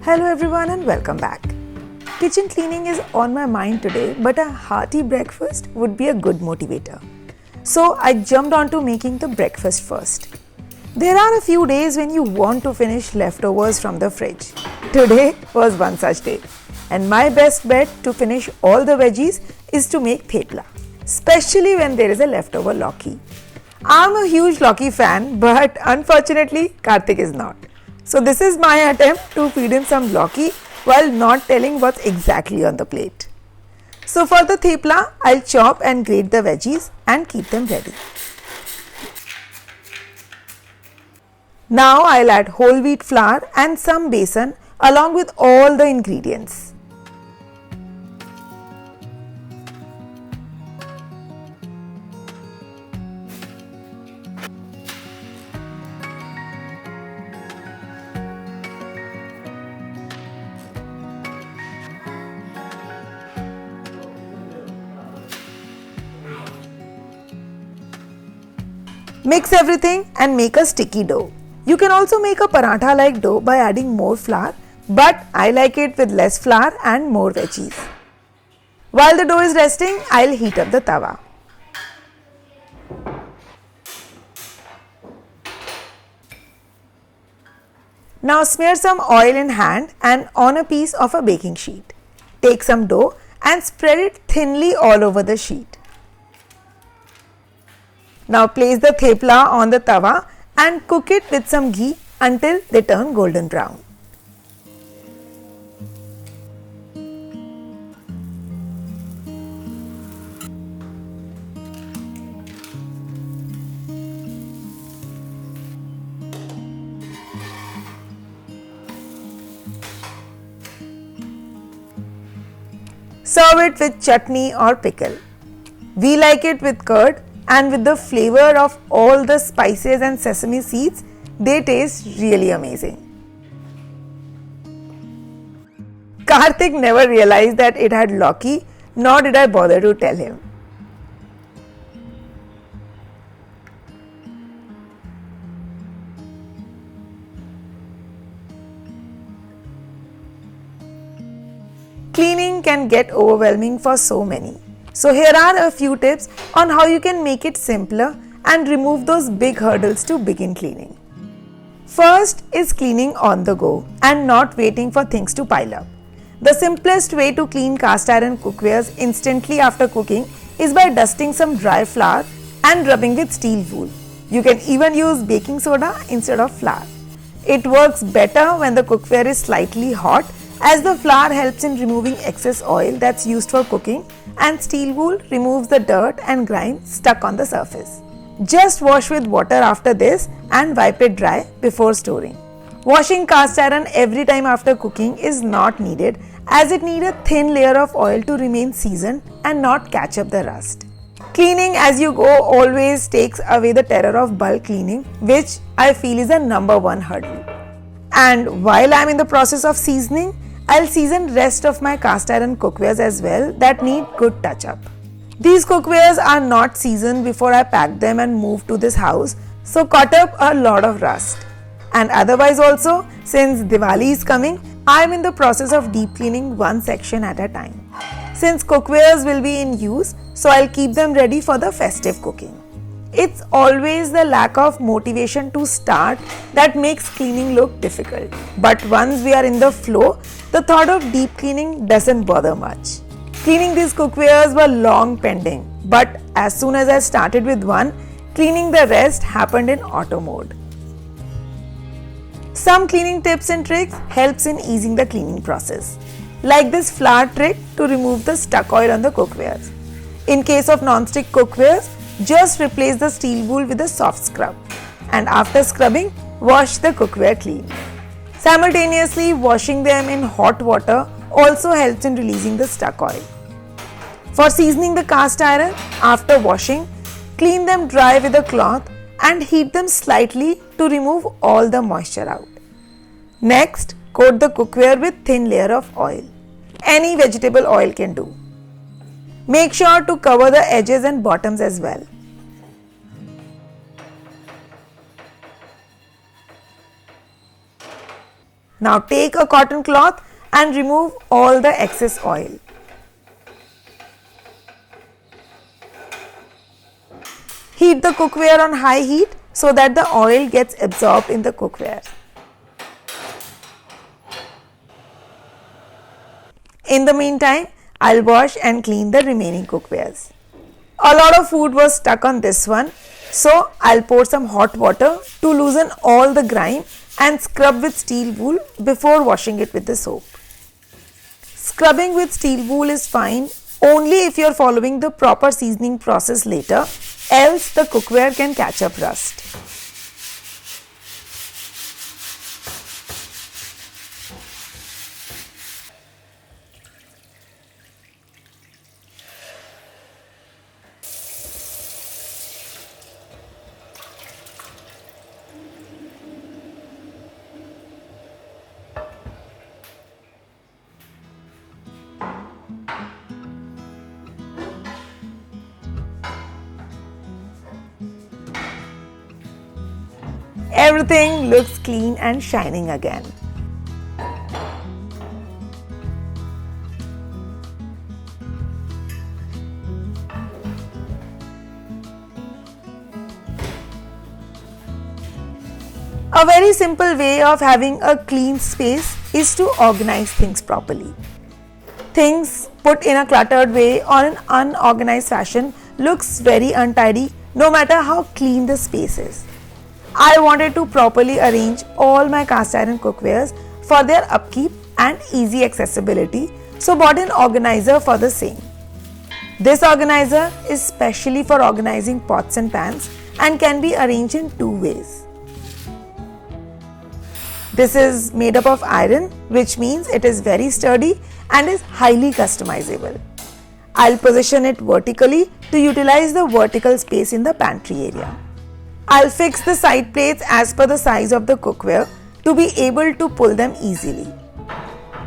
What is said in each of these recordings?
Hello everyone and welcome back. Kitchen cleaning is on my mind today, but a hearty breakfast would be a good motivator. So I jumped on to making the breakfast first. There are a few days when you want to finish leftovers from the fridge. Today was one such day. And my best bet to finish all the veggies is to make thepla, especially when there is a leftover lauki. I'm a huge lauki fan, but unfortunately Karthik is not. So this is my attempt to feed him some lauki while not telling what's exactly on the plate. So for the thepla, I'll chop and grate the veggies and keep them ready. Now I'll add whole wheat flour and some besan along with all the ingredients. Mix everything and make a sticky dough. You can also make a paratha like dough by adding more flour, but I like it with less flour and more veggies. While the dough is resting, I'll heat up the tawa. Now smear some oil in hand and on a piece of a baking sheet. Take some dough and spread it thinly all over the sheet. Now place the thepla on the tawa and cook it with some ghee until they turn golden brown. Serve it with chutney or pickle. We like it with curd, and with the flavor of all the spices and sesame seeds, they taste really amazing. Karthik never realized that it had lauki, nor did I bother to tell him. Cleaning can get overwhelming for so many. So here are a few tips on how you can make it simpler and remove those big hurdles to begin cleaning. First is cleaning on the go and not waiting for things to pile up. The simplest way to clean cast iron cookwares instantly after cooking is by dusting some dry flour and rubbing with steel wool. You can even use baking soda instead of flour. It works better when the cookware is slightly hot, as the flour helps in removing excess oil that's used for cooking, and steel wool removes the dirt and grime stuck on the surface. Just wash with water after this and wipe it dry before storing. Washing cast iron every time after cooking is not needed, as it needs a thin layer of oil to remain seasoned and not catch up the rust. Cleaning as you go always takes away the terror of bulk cleaning, which I feel is the number one hurdle. And while I'm in the process of seasoning, I'll season rest of my cast iron cookwares as well that need good touch up. These cookwares are not seasoned before I packed them and moved to this house, so caught up a lot of rust. And otherwise also, since Diwali is coming, I'm in the process of deep cleaning one section at a time. Since cookwares will be in use, so I'll keep them ready for the festive cooking. It's always the lack of motivation to start that makes cleaning look difficult. But once we are in the flow, the thought of deep cleaning doesn't bother much. Cleaning these cookwares were long pending, but as soon as I started with one, cleaning the rest happened in auto mode. Some cleaning tips and tricks helps in easing the cleaning process, like this flour trick to remove the stuck oil on the cookwares. In case of non-stick cookwares, just replace the steel wool with a soft scrub, and after scrubbing, wash the cookware clean. Simultaneously, washing them in hot water also helps in releasing the stuck oil. For seasoning the cast iron, after washing, clean them dry with a cloth and heat them slightly to remove all the moisture out. Next, coat the cookware with thin layer of oil. Any vegetable oil can do. Make sure to cover the edges and bottoms as well. Now take a cotton cloth and remove all the excess oil. Heat the cookware on high heat so that the oil gets absorbed in the cookware. In the meantime, I'll wash and clean the remaining cookwares. A lot of food was stuck on this one, so I'll pour some hot water to loosen all the grime and scrub with steel wool before washing it with the soap. Scrubbing with steel wool is fine only if you're following the proper seasoning process later, else the cookware can catch up rust. Everything looks clean and shining again. A very simple way of having a clean space is to organize things properly. Things put in a cluttered way or in unorganized fashion looks very untidy no matter how clean the space is. I wanted to properly arrange all my cast iron cookwares for their upkeep and easy accessibility, so bought an organizer for the same. This organizer is specially for organizing pots and pans and can be arranged in two ways. This is made up of iron, which means it is very sturdy and is highly customizable. I'll position it vertically to utilize the vertical space in the pantry area. I'll fix the side plates as per the size of the cookware to be able to pull them easily.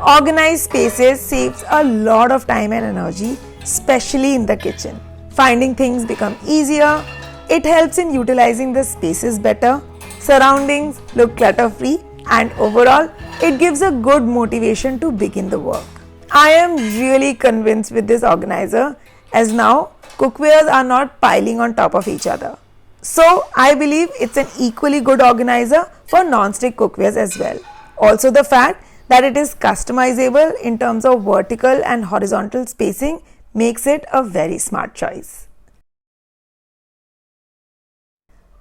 Organized spaces saves a lot of time and energy, especially in the kitchen. Finding things become easier, it helps in utilizing the spaces better, surroundings look clutter-free, and overall, it gives a good motivation to begin the work. I am really convinced with this organizer, as now cookwares are not piling on top of each other. So I believe it's an equally good organizer for non-stick cookwares as well. Also the fact that it is customizable in terms of vertical and horizontal spacing makes it a very smart choice.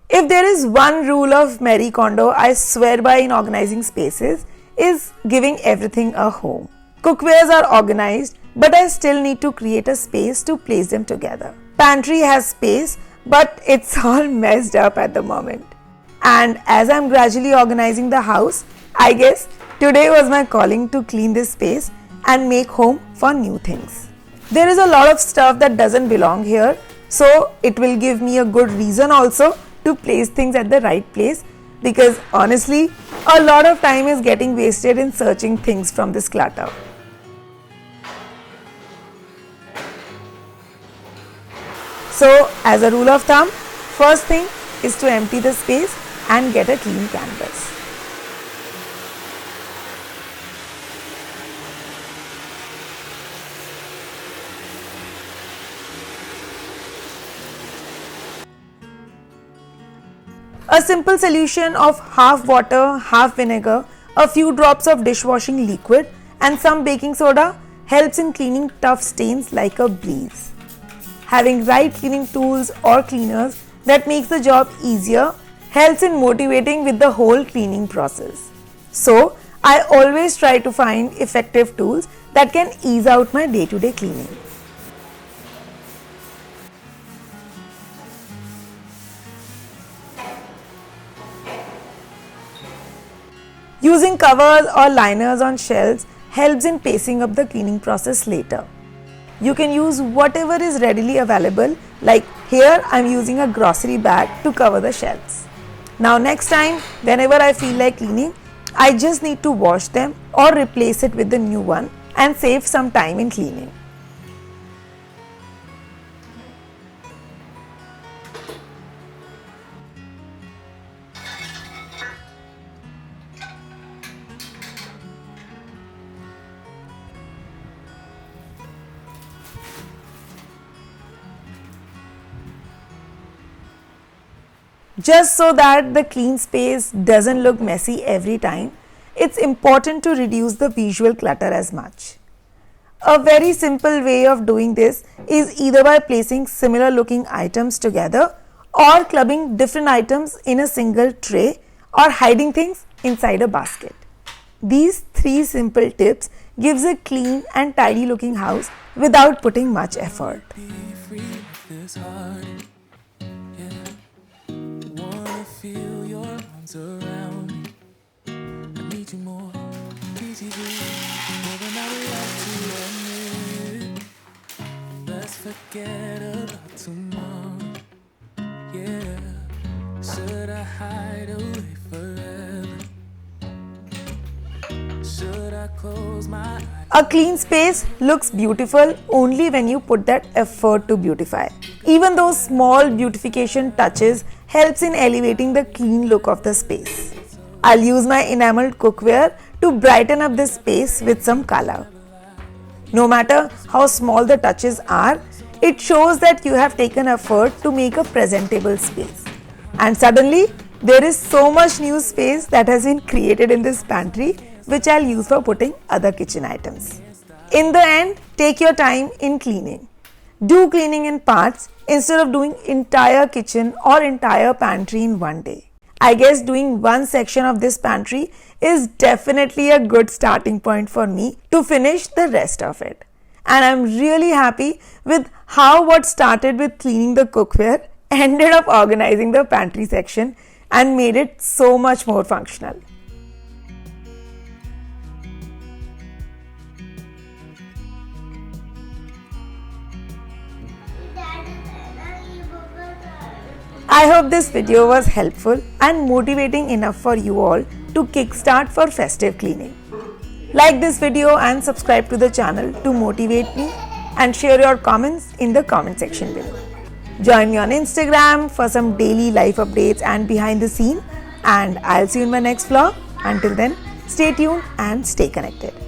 If there is one rule of Marie Kondo I swear by in organizing spaces, is giving everything a home. Cookwares are organized, but I still need to create a space to place them together. Pantry has space, but it's all messed up at the moment. And as I'm gradually organizing the house, I guess today was my calling to clean this space and make home for new things. There is a lot of stuff that doesn't belong here, so it will give me a good reason also to place things at the right place, because honestly, a lot of time is getting wasted in searching things from this clutter. So, as a rule of thumb, first thing is to empty the space and get a clean canvas. A simple solution of half water, half vinegar, a few drops of dishwashing liquid and some baking soda helps in cleaning tough stains like a breeze. Having right cleaning tools or cleaners that makes the job easier helps in motivating with the whole cleaning process. So, I always try to find effective tools that can ease out my day-to-day cleaning. Using covers or liners on shelves helps in pacing up the cleaning process later. You can use whatever is readily available, like here I am using a grocery bag to cover the shelves. Now next time, whenever I feel like cleaning, I just need to wash them or replace it with the new one and save some time in cleaning. Just so that the clean space doesn't look messy every time, it's important to reduce the visual clutter as much. A very simple way of doing this is either by placing similar looking items together or clubbing different items in a single tray or hiding things inside a basket. These three simple tips gives a clean and tidy looking house without putting much effort. Feel your arms around me. I need you more, need you more than I would like to admit. Let's forget about tomorrow. Yeah, should I hide away forever? Should I close my eyes? A clean space looks beautiful only when you put that effort to beautify. Even those small beautification touches helps in elevating the clean look of the space. I'll use my enameled cookware to brighten up this space with some color. No matter how small the touches are, it shows that you have taken effort to make a presentable space. And suddenly, there is so much new space that has been created in this pantry, which I'll use for putting other kitchen items. In the end, take your time in cleaning. Do cleaning in parts instead of doing entire kitchen or entire pantry in one day. I guess doing one section of this pantry is definitely a good starting point for me to finish the rest of it. And I'm really happy with how what started with cleaning the cookware ended up organizing the pantry section and made it so much more functional. I hope this video was helpful and motivating enough for you all to kickstart for festive cleaning. Like this video and subscribe to the channel to motivate me and share your comments in the comment section below. Join me on Instagram for some daily life updates and behind the scene, and I'll see you in my next vlog. Until then, stay tuned and stay connected.